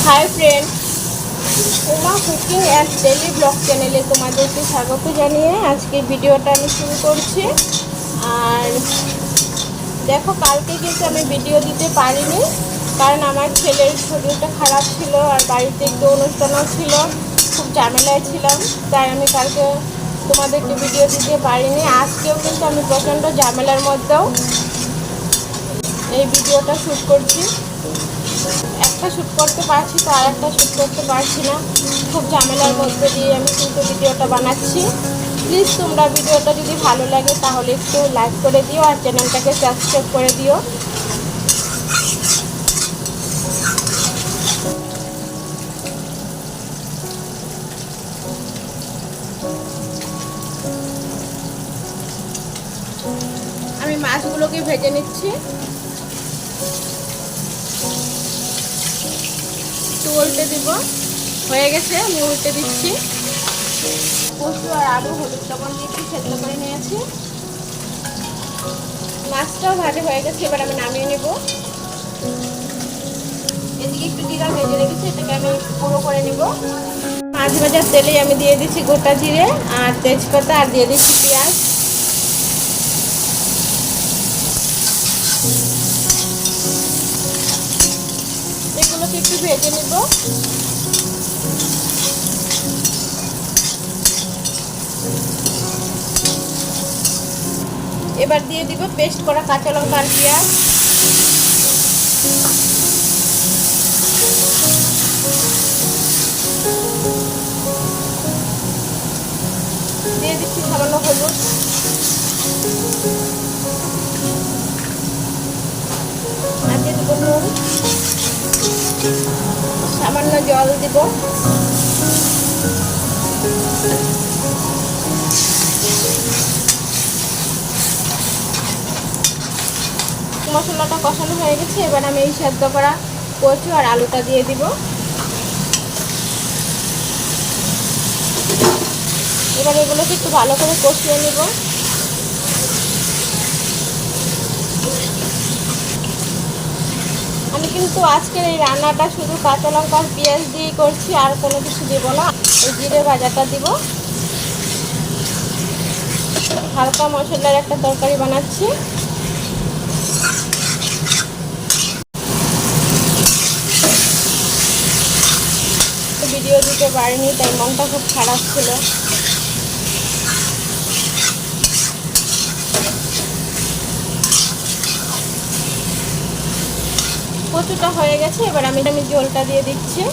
Hi friend, Uma cooking and daily blog চ্যানেলে তোমাদেরকে স্বাগত জানিয়ে আজকে ভিডিওটা আমি শুরু করছি। আর দেখো, কালকে কিন্তু আমি ভিডিও দিতে পারিনি, কারণ আমার ছেলের শরীরটা খারাপ ছিল আর বাড়িতে একটু অনুষ্ঠানও ছিল, খুব ঝামেলায় ছিলাম, তাই আমি কালকে তোমাদেরকে ভিডিও দিতে পারিনি। আজকেও কিন্তু আমি প্রচণ্ড ঝামেলার মধ্যেও এই ভিডিওটা শ্যুট করছি। একটা শ্যুট করতে পারছি তো আর একটা শ্যুট করতে পারছি না, খুব ঝামেলার মধ্যে দিয়ে আমি কিন্তু ভিডিওটা বানাচ্ছি। প্লিজ তোমরা ভিডিওটা যদি ভালো লাগে তাহলে একটু লাইক করে দিও আর চ্যানেলটাকে সাবস্ক্রাইব করে দিও। আমি মাছগুলোকে ভেজে নিচ্ছি, একটু উল্টে দিব। হয়ে গেছে, আমি উল্টে দিচ্ছি। কচু আর আলু হলুদ লবণ দিয়ে একটু সেদ্ধ করে নিয়েছি। মাছটাও ভাজা হয়ে গেছে, এবার আমি নামিয়ে নেব। এদিকে একটু জিরা ভেজে রেখেছি, এটাকে আমি গুঁড়ো করে নেব। মাছ ভাজার তেলে আমি দিয়ে দিচ্ছি গোটা জিরে আর তেজপাতা, আর দিয়ে দিচ্ছি পেঁয়াজ। এগুলোকে একটু ভেজে নেব। এবার দিয়ে দিব পেস্ট করা কাঁচা লঙ্কা আর পেঁয়াজ। দিয়ে দিচ্ছি সামান্য হলুদ, আর দিয়ে দেবো নুন, সামান্য জল দিব। মশলাটা কষানো হয়ে গেছে, এবার আমি এই সেদ্ধ করা কচু আর আলুটা দিয়ে দিব। এবার এগুলোকে একটু ভালো করে কষিয়ে নেব। আমি কিন্তু আজকের এই রান্নাটা শুধু কাঁচা লঙ্কা আর পেঁয়াজ দিয়েই করছি, আর কোনো কিছু দেব না। এই জিরে ভাজাটা দিব। হালকা মশলার একটা তরকারি বানাচ্ছি। ভিডিও দিতে পারিনি, তাই মনটা খুব খারাপ ছিল। কচুটা হয়ে গেছে, এবার আমি ঝোলটা দিয়ে দিচ্ছি।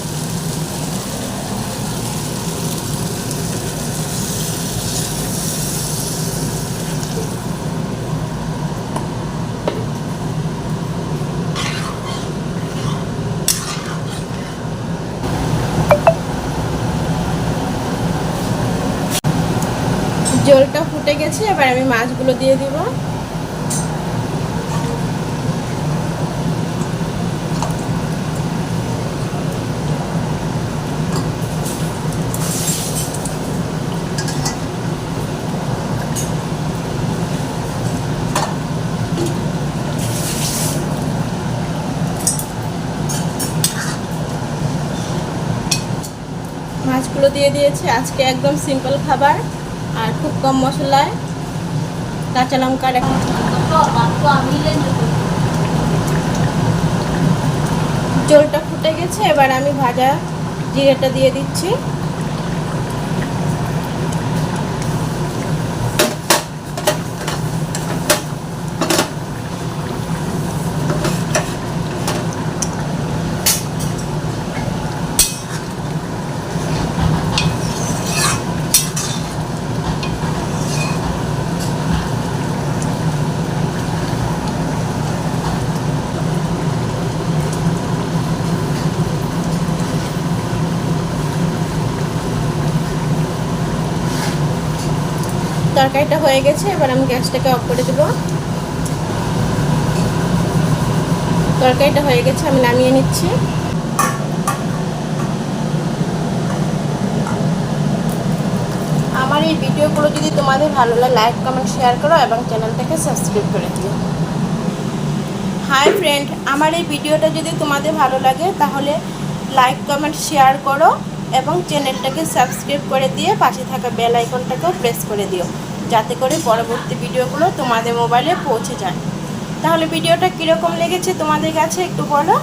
ঝোলটা ফুটে গেছে, এবার আমি মাছগুলো দিয়ে দিব। মাছগুলো দিয়ে দিয়েছি। আজকে একদম সিম্পল খাবার আর খুব কম মশলায়, কাঁচা লঙ্কার ঝোলটা ফুটে গেছে, এবার আমি ভাজা জিরেটা দিয়ে দিচ্ছি। তরকারিটা হয়ে গেছে, এবার আমি গ্যাসটাকে অফ করে দেব। তরকারিটা হয়ে গেছে, আমি নামিয়ে নিচ্ছি। আমার এই ভিডিওগুলো যদি তোমাদের ভালো লাগে লাইক কমেন্ট শেয়ার করো এবং চ্যানেলটাকে সাবস্ক্রাইব করে দিও। হাই ফ্রেন্ড, আমার এই ভিডিওটা যদি তোমাদের ভালো লাগে তাহলে লাইক কমেন্ট শেয়ার করো এবং চ্যানেলটাকে সাবস্ক্রাইব করে দিয়ে পাশে থাকা বেল আইকনটাকেও প্রেস করে দিও, যাতে করে পরবর্তী ভিডিওগুলো তোমাদের মোবাইলে পৌঁছে যায়। তাহলে ভিডিওটা কীরকম লেগেছে তোমাদের কাছে একটু বলো।